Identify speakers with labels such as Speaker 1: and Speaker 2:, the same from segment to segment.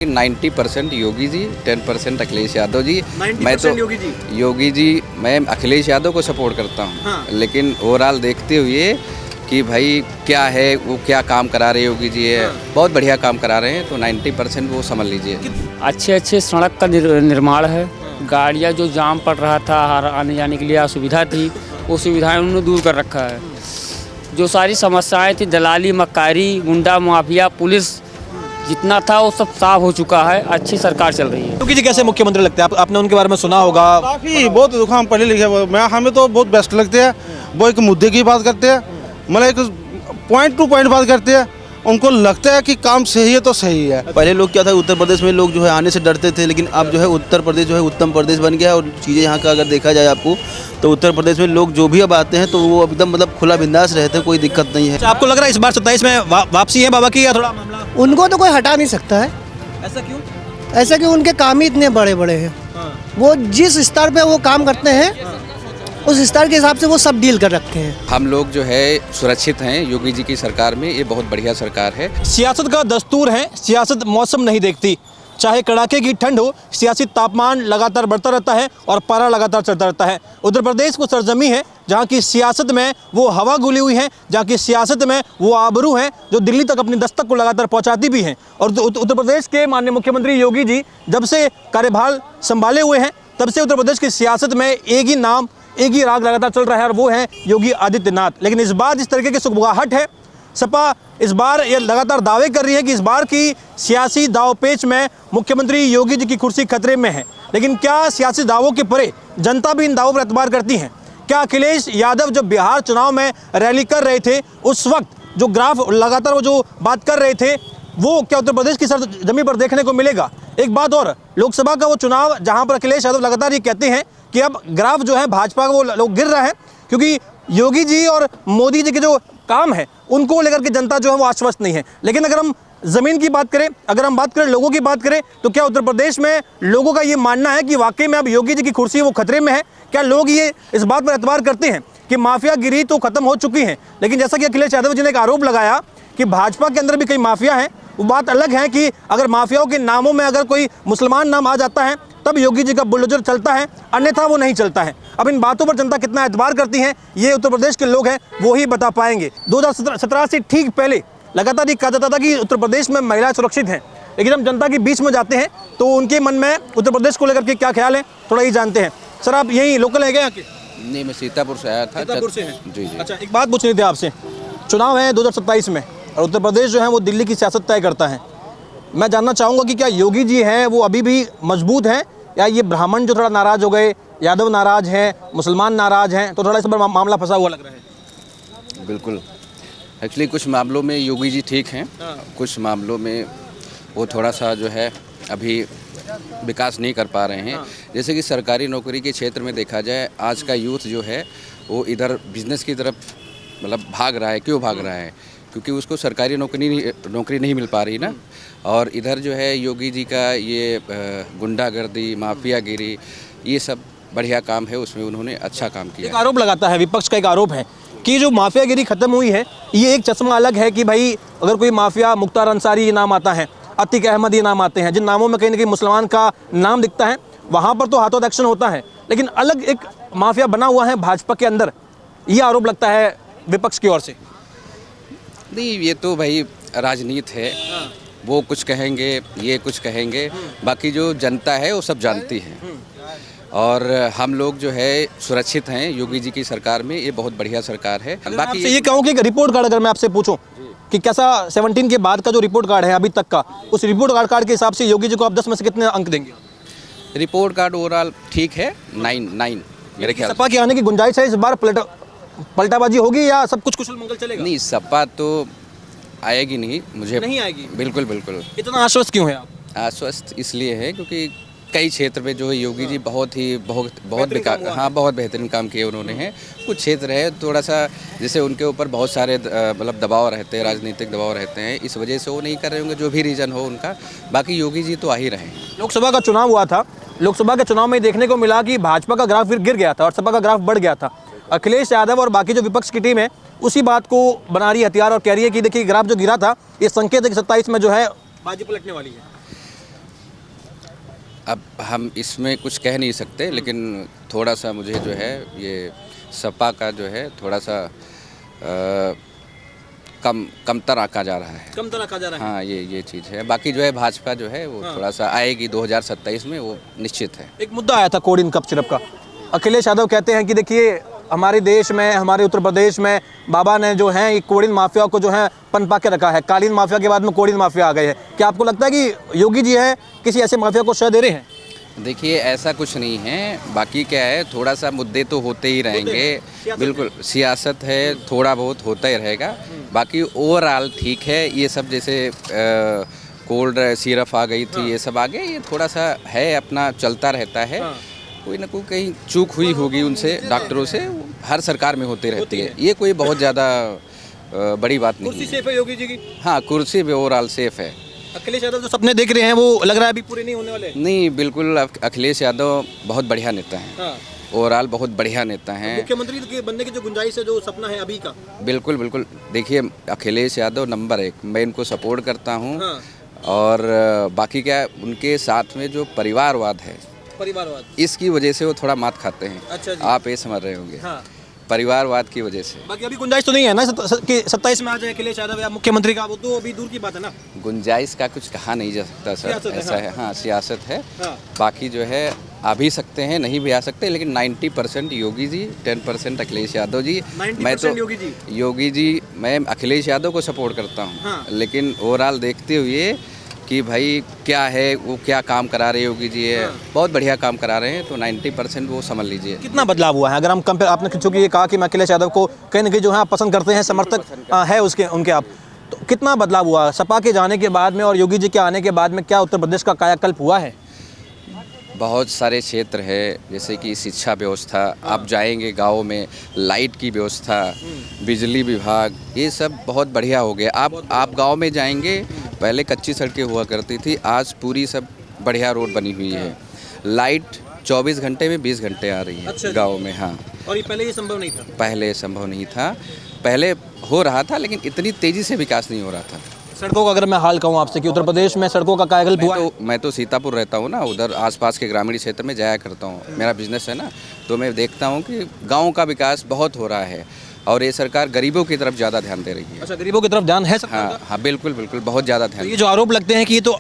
Speaker 1: 90% योगी जी, 10% अखिलेश यादव जी।
Speaker 2: 90%
Speaker 1: योगी जी मैं अखिलेश यादव को सपोर्ट करता हूँ।
Speaker 2: हाँ।
Speaker 1: लेकिन ओवरऑल देखते हुए कि भाई क्या है, वो क्या काम करा रहे योगी जी है, बहुत बढ़िया काम करा रहे हैं, तो 90% वो समझ लीजिए।
Speaker 3: अच्छे सड़क का निर्माण है। गाड़ियाँ जो जाम पड़ रहा था, आने जाने के लिए असुविधा थी, वो सुविधाएं उन्होंने दूर कर रखा है। जो सारी समस्याएं थी, दलाली, मक्कारी, गुंडा माफिया, पुलिस, जितना था वो सब साफ हो चुका है। अच्छी सरकार चल रही है।
Speaker 2: योगी जी कैसे मुख्यमंत्री लगते हैं? आपने उनके बारे में सुना होगा।
Speaker 4: काफ़ी बहुत हम पढ़े लिखे, हमें तो बहुत बेस्ट लगते हैं। वो एक मुद्दे की बात करते हैं, मतलब एक पॉइंट टू पॉइंट बात करते हैं। उनको लगता है कि काम सही है तो सही है।
Speaker 5: पहले लोग क्या था, उत्तर प्रदेश में लोग जो है आने से डरते थे, लेकिन अब जो है उत्तर प्रदेश जो है उत्तम प्रदेश बन गया है। और चीज़ें यहाँ का अगर देखा जाए आपको, तो उत्तर प्रदेश में लोग जो भी अब आते हैं तो वो एकदम मतलब खुला बिंदास रहते हैं, कोई दिक्कत नहीं है।
Speaker 2: आपको लग रहा है इस बार 27 में वापसी है बाबा की, या थोड़ा मामला?
Speaker 6: उनको तो कोई हटा नहीं सकता है।
Speaker 2: ऐसा क्यों?
Speaker 6: ऐसा कि उनके काम ही इतने बड़े बड़े हैं। वो जिस स्तर पे वो काम करते हैं, उस स्तर के हिसाब से वो सब डील कर रखे हैं।
Speaker 1: हम लोग जो है सुरक्षित हैं योगी जी की सरकार में, ये बहुत बढ़िया सरकार है।
Speaker 2: सियासत का दस्तूर है, सियासत मौसम नहीं देखती। चाहे कड़ाके की ठंड हो, सियासी तापमान लगातार बढ़ता रहता है और पारा लगातार चढ़ता रहता है। उत्तर प्रदेश को सरजमी है जहाँ की सियासत में वो हवा घुली हुई है, जहाँ की सियासत में वो आबरू है जो दिल्ली तक अपनी दस्तक को लगातार पहुँचाती भी हैं। और उत्तर प्रदेश के माननीय मुख्यमंत्री योगी जी जब से कार्यभार संभाले हुए हैं, तब से उत्तर प्रदेश की सियासत में एक ही नाम, एक ही राग लगातार चल रहा है, और वो है योगी आदित्यनाथ। लेकिन इस बार जिस तरीके की सुगबुगाहट है, सपा इस बार ये लगातार दावे कर रही है कि इस बार की सियासी दावपेच में मुख्यमंत्री योगी जी की कुर्सी खतरे में है। लेकिन क्या सियासी दावों के परे जनता भी इन दावों पर एतबार करती है? क्या अखिलेश यादव जब बिहार चुनाव में रैली कर रहे थे, उस वक्त जो ग्राफ लगातार वो जो बात कर रहे थे, वो क्या उत्तर प्रदेश की सरजमीन पर देखने को मिलेगा? एक बात और, लोकसभा का वो चुनाव जहाँ पर अखिलेश यादव लगातार ये कहते हैं कि अब ग्राफ जो है भाजपा का वो लोग गिर रहा है, क्योंकि योगी जी और मोदी जी के जो काम है उनको लेकर के जनता जो है वो आश्वस्त नहीं है। लेकिन अगर हम ज़मीन की बात करें, अगर हम बात करें लोगों की बात करें, तो क्या उत्तर प्रदेश में लोगों का ये मानना है कि वाकई में अब योगी जी की कुर्सी वो खतरे में है? क्या लोग ये इस बात पर एतबार करते हैं कि माफियागिरी तो खत्म हो चुकी है? लेकिन जैसा कि अखिलेश यादव जी ने एक आरोप लगाया कि भाजपा के अंदर भी कई माफिया हैं, वो बात अलग है कि अगर माफियाओं के नामों में अगर कोई मुसलमान नाम आ जाता है तब योगी जी का बुलडोजर चलता है, अन्यथा वो नहीं चलता है। अब इन बातों पर जनता कितना एतबार करती है, ये उत्तर प्रदेश के लोग हैं वो ही बता पाएंगे। 2017 से ठीक पहले लगातार ये कहा जाता था कि उत्तर प्रदेश में महिलाएं सुरक्षित हैं, लेकिन हम जनता के बीच में जाते हैं तो उनके मन में उत्तर प्रदेश को लेकर के क्या ख्याल है, थोड़ा ही जानते हैं। सर, आप यही लोकल है क्या यहाँ के?
Speaker 1: नहीं, मैं सीतापुर से आया था।
Speaker 2: सीतापुर से हैं?
Speaker 1: जी जी।
Speaker 2: अच्छा, एक बात पूछनी थी आपसे। चुनाव है 2027 में और उत्तर प्रदेश जो है वो दिल्ली की सियासत तय करता है। मैं जानना चाहूँगा कि क्या योगी जी हैं वो अभी भी मजबूत हैं, या ये ब्राह्मण जो थोड़ा नाराज़ हो गए, यादव नाराज़ हैं, मुसलमान नाराज़ हैं, तो थोड़ा इस पर मामला फंसा हुआ लग रहा है?
Speaker 1: बिल्कुल, एक्चुअली कुछ मामलों में योगी जी ठीक हैं, कुछ मामलों में वो थोड़ा सा जो है अभी विकास नहीं कर पा रहे हैं। जैसे कि सरकारी नौकरी के क्षेत्र में देखा जाए, आज का यूथ जो है वो इधर बिजनेस की तरफ मतलब भाग रहा है। क्यों भाग रहा है? क्योंकि उसको सरकारी नौकरी नहीं मिल पा रही ना। और इधर जो है योगी जी का ये गुंडागर्दी, माफियागिरी, ये सब बढ़िया काम है, उसमें उन्होंने अच्छा काम किया।
Speaker 2: एक आरोप लगाता है, विपक्ष का एक आरोप है कि जो माफियागिरी खत्म हुई है, ये एक चश्मा अलग है कि भाई अगर कोई माफिया, मुख्तार अंसारी ये नाम आता है, अतीक अहमद ये नाम आते हैं, जिन नामों में कहीं ना कहीं मुसलमान का नाम दिखता है, वहाँ पर तो हाथों एक्शन होता है। लेकिन अलग एक माफिया बना हुआ है भाजपा के अंदर, ये आरोप लगता है विपक्ष की ओर से।
Speaker 1: नहीं, ये तो भाई राजनीति है, वो कुछ कहेंगे, ये कुछ कहेंगे, बाकी जो जनता है वो सब जानती है। और हम लोग जो है सुरक्षित हैं योगी जी की सरकार में, ये बहुत बढ़िया सरकार है।
Speaker 2: बाकी ये कहूँ कि रिपोर्ट कार्ड अगर मैं आपसे पूछूं कि कैसा 17 के बाद का जो रिपोर्ट कार्ड है अभी तक का, उस रिपोर्ट कार्ड के हिसाब से योगी जी को आप 10 में से कितने अंक देंगे?
Speaker 1: रिपोर्ट कार्ड ओवरऑल ठीक है, 9 मेरे ख्याल।
Speaker 2: सपा के आने की गुंजाइश है इस बार? पलटाबाजी होगी या सब कुछ कुशल मंगल चलेगा?
Speaker 1: नहीं, सपा तो आएगी नहीं, मुझे नहीं आएगी। बिल्कुल बिल्कुल।
Speaker 2: इतना आश्वस्त क्यों है आप?
Speaker 1: आश्वस्त इसलिए है क्योंकि कई क्षेत्र में जो है योगी जी बहुत विकास, बहुत बेहतरीन काम किए उन्होंने हैं। कुछ क्षेत्र है थोड़ा सा जैसे उनके ऊपर बहुत सारे मतलब दबाव रहते हैं, राजनीतिक दबाव रहते हैं, इस वजह से वो नहीं कर रहे होंगे, जो भी रीज़न हो उनका। बाकी योगी जी तो आ ही रहे हैं।
Speaker 2: लोकसभा का चुनाव हुआ था, लोकसभा के चुनाव में देखने को मिला कि भाजपा का ग्राफ गिर गया था और सपा का ग्राफ बढ़ गया था। अखिलेश यादव और बाकी जो विपक्ष की टीम है उसी बात को बना रही हथियार और कह रही है कि देखिए ग्राफ जो गिरा था ये संकेत है कि 27 में जो है बाजी पलटने वाली है।
Speaker 1: अब हम इसमें कुछ कह नहीं सकते, लेकिन थोड़ा सा मुझे जो है ये सपा का जो है थोड़ा सा कमतर आका जा रहा है।
Speaker 2: कम तरह का जा रहा है।
Speaker 1: हाँ, ये चीज़ है। बाकी जो है भाजपा जो है वो थोड़ा सा आएगी 2027 में, वो निश्चित है।
Speaker 2: एक मुद्दा आया था कोडिन कप सिरप का। अखिलेश यादव कहते हैं कि देखिए हमारे देश में, हमारे उत्तर प्रदेश में बाबा ने जो है ये कोडिन माफिया को जो है पनपा के रखा है। कालीन माफिया के बाद में कोडिन माफिया आ गए है। क्या आपको लगता है कि योगी जी है किसी ऐसे माफिया को शह दे रहे हैं?
Speaker 1: देखिए ऐसा कुछ नहीं है। बाकी क्या है, थोड़ा सा मुद्दे तो होते ही रहेंगे। बिल्कुल सियासत है, थोड़ा बहुत होता ही रहेगा। बाकी ओवरऑल ठीक है। ये सब जैसे कोल्ड सिरप आ गई थी, ये सब आ गए, ये थोड़ा सा है अपना चलता रहता है। कोई ना कोई कहीं चूक हुई होगी उनसे, डॉक्टरों से, हर सरकार में होती रहती है। ये कोई बहुत ज़्यादा बड़ी बात नहीं है।
Speaker 2: सेफ है योगी जी की?
Speaker 1: हाँ, कुर्सी भी ओवरऑल सेफ है।
Speaker 2: अखिलेश यादव जो सपने देख रहे हैं वो लग रहा है अभी पूरे नहीं होने वाले।
Speaker 1: नहीं, बिल्कुल अखिलेश यादव बहुत बढ़िया नेता हैं। ओवरऑल बहुत बढ़िया नेता हैं।
Speaker 2: मुख्यमंत्री के बनने की जो गुंजाइश है, जो सपना है अभी का।
Speaker 1: बिल्कुल बिल्कुल। देखिए अखिलेश यादव नंबर 1, मैं इनको सपोर्ट करता हूँ। और बाकी क्या, उनके साथ में जो परिवारवाद है,
Speaker 2: परिवारवाद,
Speaker 1: इसकी वजह से वो थोड़ा मात खाते हैं।
Speaker 2: अच्छा जी।
Speaker 1: आप ये समझ रहे होंगे। परिवारवाद की वजह से।
Speaker 2: बाकी अभी गुंजाइश तो नहीं है ना कि 27 में आ जाए अखिलेश यादव या मुख्यमंत्री का, वो तो अभी दूर की बात है ना।
Speaker 1: गुंजाइश का कुछ कहा नहीं जा सकता सर, ऐसा है। हाँ, सियासत है।
Speaker 2: हाँ।
Speaker 1: बाकी जो है आ भी सकते हैं, नहीं भी आ सकते, लेकिन 90% योगी जी, 10% अखिलेश यादव जी।
Speaker 2: 90%
Speaker 1: योगी जी, मैं अखिलेश यादव को सपोर्ट करता हूँ।
Speaker 2: हाँ।
Speaker 1: लेकिन ओवरऑल देखते हुए कि भाई क्या है, वो क्या काम करा रहे योगी जी है, बहुत बढ़िया काम करा रहे हैं, तो 90% वो समझ लीजिए।
Speaker 2: कितना बदलाव हुआ है अगर हम कंपेयर, आपने चूंकि ये कहा कि मैं अखिलेश यादव को कहीं ना कहीं जो है आप पसंद करते हैं, समर्थक है उसके उनके आप, तो कितना बदलाव हुआ सपा के जाने के बाद में और योगी जी के आने के बाद में? क्या उत्तर प्रदेश का कायाकल्प हुआ है?
Speaker 1: बहुत सारे क्षेत्र है, जैसे कि शिक्षा व्यवस्था, आप जाएंगे गाँव में, लाइट की व्यवस्था, बिजली विभाग, ये सब बहुत बढ़िया हो गया। आप गांव में जाएंगे, पहले कच्ची सड़कें हुआ करती थी, आज पूरी सब बढ़िया रोड बनी हुई है। लाइट 24 घंटे में 20 घंटे आ रही है गाँव में। हाँ,
Speaker 2: और ये पहले ये संभव नहीं था?
Speaker 1: पहले संभव नहीं था। पहले हो रहा था, लेकिन इतनी तेज़ी से विकास नहीं हो रहा था।
Speaker 2: सड़कों का अगर मैं हाल कहूँ आपसे कि उत्तर प्रदेश में सड़कों का कायाकल्प हुआ?
Speaker 1: मैं तो सीतापुर रहता हूँ ना, उधर आसपास के ग्रामीण क्षेत्र में जाया करता हूँ, मेरा बिजनेस है ना, तो मैं देखता हूँ कि गांव का विकास बहुत हो रहा है। और ये सरकार गरीबों की तरफ ज़्यादा ध्यान दे रही है।
Speaker 2: अच्छा, गरीबों की तरफ ध्यान है सरकार का?
Speaker 1: हाँ, बिल्कुल बिल्कुल, बहुत ज़्यादा ध्यान।
Speaker 2: ये जो आरोप लगते हैं कि ये तो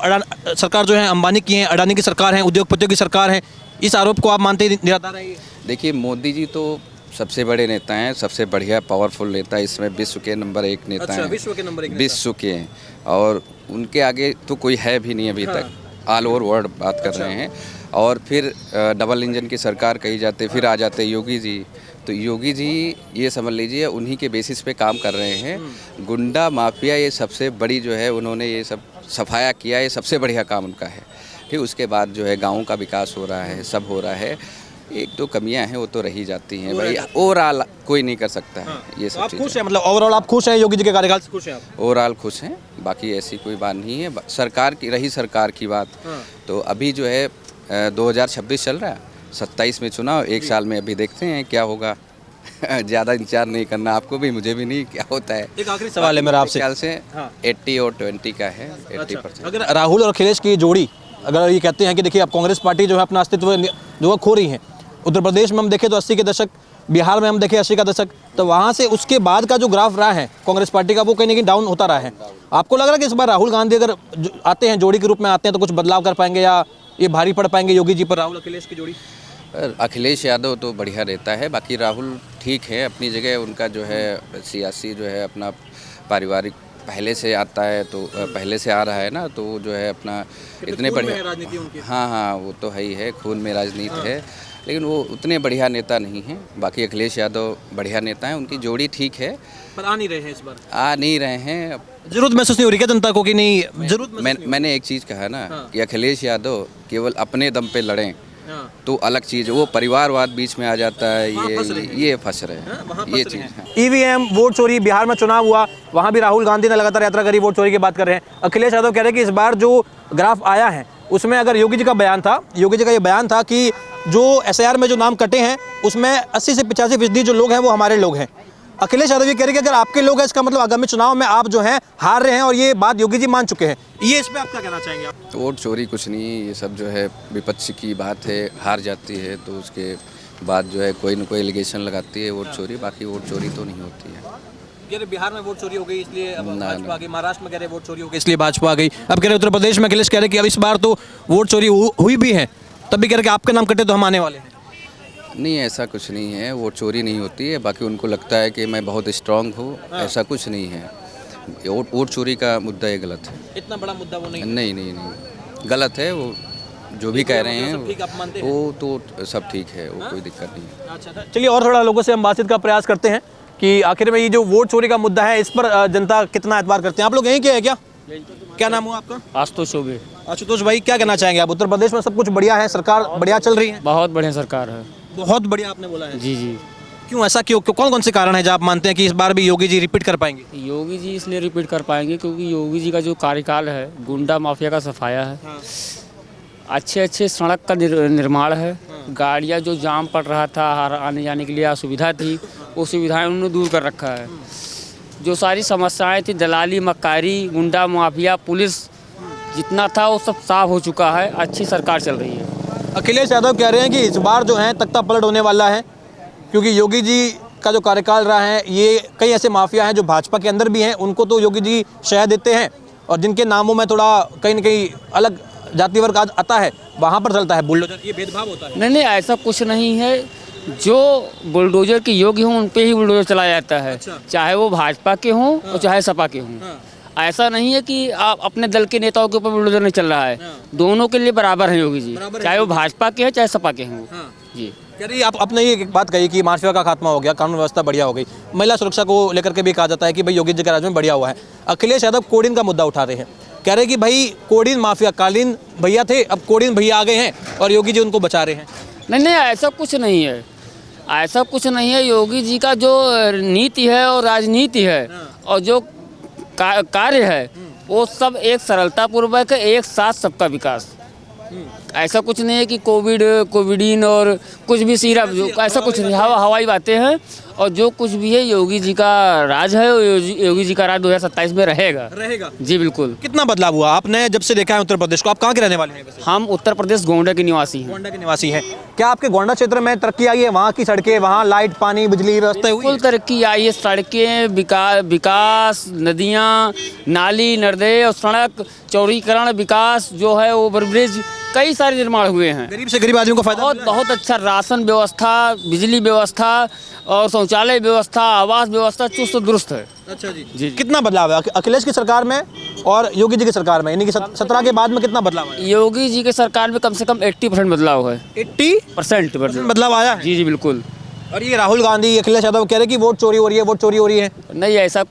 Speaker 2: सरकार जो है अंबानी की है, अडानी की सरकार है, उद्योगपतियों की सरकार है, इस आरोप को आप मानते ही निराधार है?
Speaker 1: देखिए मोदी जी तो सबसे बड़े नेता हैं, सबसे बढ़िया पावरफुल नेता, इसमें विश्व के नंबर 1 नेता हैं।
Speaker 2: विश्व के नंबर 1
Speaker 1: विश्व के हैं, और उनके आगे तो कोई है भी नहीं अभी तक। ऑल ओवर वर्ल्ड बात कर रहे हैं। और फिर डबल इंजन की सरकार कही जाते, फिर आ जाते योगी जी। तो योगी जी ये समझ लीजिए उन्हीं के बेसिस पे काम कर रहे हैं। गुंडा माफिया ये सबसे बड़ी जो है, उन्होंने ये सब सफाया किया, ये सबसे बढ़िया काम उनका है। फिर उसके बाद जो है गाँव का विकास हो रहा है, सब हो रहा है। एक दो कमियां हैं, वो तो रही जाती हैं भाई, ओवरऑल कोई नहीं कर सकता है। ये सब
Speaker 2: आप खुश हैं, मतलब ओवरऑल आप खुश हैं योगी जी के कार्यकाल से? खुश हैं आप?
Speaker 1: ओवरऑल खुश हैं, बाकी ऐसी कोई बात नहीं है। सरकार की रही सरकार की बात, तो अभी जो है 2026 चल रहा है, 27 में चुनाव, 1 साल में अभी देखते हैं क्या होगा। ज़्यादा इंतजार नहीं करना आपको भी, मुझे भी नहीं, क्या होता है।
Speaker 2: एक आखिरी सवाल है मेरा आपसे।
Speaker 1: ख्याल से 80 और 20 का है, 80%।
Speaker 2: अगर राहुल और अखिलेश की जोड़ी, अगर ये कहते हैं कि देखिए अब कांग्रेस पार्टी जो है अपना अस्तित्व जो है खो रही है, उत्तर प्रदेश में हम देखें तो 80 के दशक, बिहार में हम देखें 80 का दशक, तो वहाँ से उसके बाद का जो ग्राफ रहा है कांग्रेस पार्टी का, वो कहीं ना कहीं डाउन होता रहा है। आपको लग रहा है कि इस बार राहुल गांधी अगर आते हैं, जोड़ी के रूप में आते हैं, तो कुछ बदलाव कर पाएंगे या ये भारी पड़ पाएंगे योगी जी पर, राहुल अखिलेश की जोड़ी?
Speaker 1: अखिलेश यादव तो बढ़िया रहता है, बाकी राहुल ठीक है अपनी जगह। उनका जो है सियासी जो है अपना पारिवारिक पहले से आता है, तो पहले से आ रहा है ना, तो जो है अपना इतने बढ़िया, हाँ वो तो है ही है, खून में राजनीति है, लेकिन वो उतने बढ़िया नेता नहीं हैं। बाकी अखिलेश यादव बढ़िया नेता हैं, उनकी जोड़ी ठीक है,
Speaker 2: पर आ नहीं रहे हैं इस बार।
Speaker 1: आ नहीं रहे हैं।
Speaker 2: जरूरत महसूस नहीं हो रही क्या जनता को कि नहीं जरूरत?
Speaker 1: मैंने एक चीज़ कहा ना कि अखिलेश यादव केवल अपने दम पे लड़ें तो अलग चीज़ है, वो परिवारवाद बीच में आ जाता है, ये फंस रहे हैं, ये चीज़।
Speaker 2: ईवीएम वोट चोरी, बिहार में चुनाव हुआ, वहाँ भी राहुल गांधी ने लगातार यात्रा करी, वोट चोरी की बात कर रहे हैं। अखिलेश यादव कह रहे हैं कि इस बार जो ग्राफ आया है उसमें अगर योगी जी का ये बयान था कि जो SIR में जो नाम कटे हैं उसमें 80 से 85% जो लोग हैं वो हमारे लोग हैं। अखिलेश यादव ये कह रहे हैं कि अगर आपके लोग हैं इसका मतलब आगामी चुनाव में आप जो हैं हार रहे हैं, और ये बात योगी जी मान चुके हैं। ये इस पे आप क्या कहना चाहेंगे आप?
Speaker 1: वोट चोरी कुछ नहीं, ये सब जो है विपक्ष की बात है। हार जाती है तो उसके बाद जो है कोई न कोई एलिगेशन लगाती है वोट चोरी, बाकी वोट चोरी तो नहीं होती है।
Speaker 2: कह रहे बिहार में वोट चोरी हो गई इसलिए अब
Speaker 1: ना,
Speaker 2: भाजपा आ गई, महाराष्ट्र में कह रहे वोट चोरी हो गई इसलिए भाजपा आ गई, अब कह रहे उत्तर प्रदेश में अखिलेश कह रहे कि अब इस बार तो वोट चोरी हुई भी है, तब भी कह रहे कि आपका नाम कटे तो हम आने वाले हैं।
Speaker 1: नहीं, ऐसा कुछ नहीं है, वोट चोरी नहीं होती है। बाकी उनको लगता है कि मैं बहुत स्ट्रांग हूँ, ऐसा कुछ नहीं है। वोट चोरी का मुद्दा ये गलत है।
Speaker 2: इतना बड़ा मुद्दा वो नहीं,
Speaker 1: नहीं गलत है। वो जो भी कह रहे हैं वो तो सब ठीक है, वो कोई दिक्कत नहीं है।
Speaker 2: अच्छा, चलिए और थोड़ा लोगों से हम बातचीत का प्रयास करते हैं कि आखिर में ये जो वोट चोरी का मुद्दा है इस पर जनता कितना एतबार करते हैं। आप लोग यहीं के हैं क्या? क्या नाम हुआ आपका?
Speaker 3: आशुतोष चौबे।
Speaker 2: आशुतोष भाई, क्या कहना चाहेंगे आप? उत्तर प्रदेश में सब कुछ बढ़िया है, सरकार बढ़िया चल रही है?
Speaker 3: बहुत बढ़िया सरकार है।
Speaker 2: बहुत बढ़िया आपने बोला है।
Speaker 3: जी जी।
Speaker 2: क्यों ऐसा, क्यों कौन कौन से कारण है जो आप मानते हैं कि इस बार भी योगी जी रिपीट कर पाएंगे?
Speaker 3: योगी जी इसलिए रिपीट कर पाएंगे क्योंकि योगी जी का जो कार्यकाल है गुंडा माफिया का सफाया है। अच्छे अच्छे सड़क का निर्माण है। गाड़ियाँ जो जाम पड़ रहा था, आने जाने के लिए असुविधा थी, वो सुविधाएं उन्होंने दूर कर रखा है। जो सारी समस्याएं थी, दलाली मक्कारी, गुंडा माफिया, पुलिस जितना था वो सब साफ हो चुका है। अच्छी सरकार चल रही है।
Speaker 2: अखिलेश यादव कह रहे हैं कि इस बार जो है तख्ता पलट होने वाला है, क्योंकि योगी जी का जो कार्यकाल रहा है, ये कई ऐसे माफिया हैं जो भाजपा के अंदर भी हैं, उनको तो योगी जी शह देते हैं, और जिनके नामों में थोड़ा कहीं न कहीं अलग जाति वर्ग आता है, वहाँ पर चलता है बुलडोजर। ये भेदभाव होता है?
Speaker 3: नहीं, ऐसा कुछ नहीं है। जो बुलडोजर के योग्य हों उन पे ही बुलडोजर चलाया जाता है। चाहे वो भाजपा के हों और चाहे सपा के हों। ऐसा नहीं है कि आप अपने दल के नेताओं के ऊपर बुलडोजर नहीं चल रहा है। दोनों के लिए बराबर हैं योगी जी, चाहे वो भाजपा के हैं चाहे सपा के हों। जी।
Speaker 2: कह रही आप अपने ये एक बात कही कि माफिया का खात्मा हो गया, कानून व्यवस्था बढ़िया हो गई, महिला सुरक्षा को लेकर के भी कहा जाता है कि भाई योगी जी के राज में बढ़िया हुआ है। अखिलेश यादव कोडिन का मुद्दा उठा रहे हैं, कह रहे कि भाई कोडिन माफिया, कालीन भैया थे, अब कोडिन भैया आ गए हैं और योगी जी उनको बचा रहे हैं।
Speaker 3: नहीं, ऐसा कुछ नहीं है। ऐसा कुछ नहीं है। योगी जी का जो नीति है और राजनीति है और जो कार्य है वो सब एक सरलता पूर्वक है, एक साथ सबका विकास। ऐसा कुछ नहीं है कि कोविडीन और कुछ भी सिर्फ ऐसा कुछ नहीं। हवाई बातें हैं, और जो कुछ भी है योगी जी का राज है, योगी जी का राज 2027 में रहेगा। जी बिल्कुल।
Speaker 2: कितना बदलाव हुआ आपने जब से देखा है उत्तर प्रदेश को? आप कहाँ के रहने वाले हैं वैसे?
Speaker 3: हम उत्तर प्रदेश गोंडा के निवासी हैं।
Speaker 2: गोंडा के निवासी हैं। क्या आपके गोंडा क्षेत्र में तरक्की आई है? वहाँ की सड़कें, वहाँ लाइट, पानी, बिजली व्यवस्था हुई?
Speaker 3: बिल्कुल तरक्की आई है। सड़कें, विकास, नदियाँ, नाली, नर्दे और सड़क, चौड़ीकरण, विकास जो है, ओवरब्रिज, कई सारे निर्माण हुए हैं।
Speaker 2: गरीब से गरीब आदमियों को फायदा
Speaker 3: बहुत अच्छा राशन व्यवस्था, बिजली व्यवस्था और शौचालय व्यवस्था, आवास व्यवस्था चुस्त दुरुस्त है।
Speaker 2: अच्छा जी। कितना बदलाव है अखिलेश की सरकार में और योगी जी की सरकार में, यानी कि 17 के बाद में कितना बदलाव है?
Speaker 3: योगी जी के सरकार में कम से कम 80% बदलाव है।
Speaker 2: 80% बदलाव आया है?
Speaker 3: जी बिल्कुल।
Speaker 2: और ये राहुल गांधी, अखिलेश यादव कह रहे कि वोट चोरी हो रही है, वोट चोरी हो रही है।
Speaker 3: नहीं, ऐसा